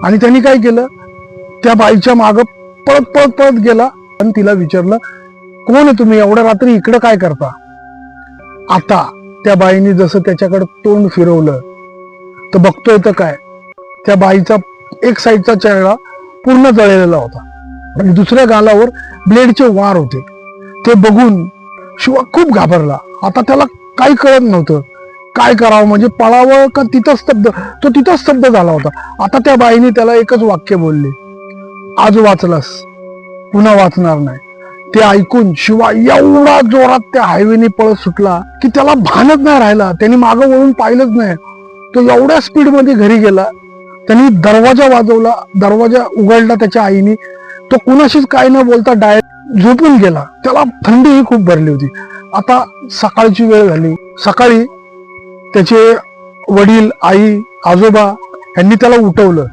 आणि त्यांनी काय केलं, त्या बाईच्या माग पळत पळत पळत गेला आणि तिला विचारलं, कोण आहे तुम्ही, एवढ्या रात्री इकडं काय करता? आता त्या बाईने जसं त्याच्याकडे तोंड फिरवलं तर बघतोय तर काय, त्या बाईचा एक साईडचा चेहरा पूर्ण जळलेला होता आणि दुसऱ्या गालावर ब्लेडचे वार होते. ते बघून शिवा खूप घाबरला. आता त्याला काही कळत नव्हतं काय करावं, म्हणजे पळावं का तिथं स्तब्ध. तो तिथं स्तब्ध झाला होता. आता त्या बाईने त्याला एकच वाक्य बोलले, आज वाचलास, पुन्हा वाचणार नाही. ते ऐकून शिवा एवढा जोरात त्या हायवेने पळत सुटला की त्याला भानच नाही राहिला. त्यांनी मागं वळून पाहिलंच नाही. तो एवढ्या स्पीडमध्ये घरी गेला. त्यांनी दरवाजा वाजवला, दरवाजा उघडला त्याच्या आईने. तो कुणाशीच काय न बोलता डायरेक्ट झोपून गेला. त्याला थंडीही खूप भरली होती. आता सकाळची वेळ झाली. सकाळी त्याचे वडील, आई, आजोबा यांनी त्याला उठवलं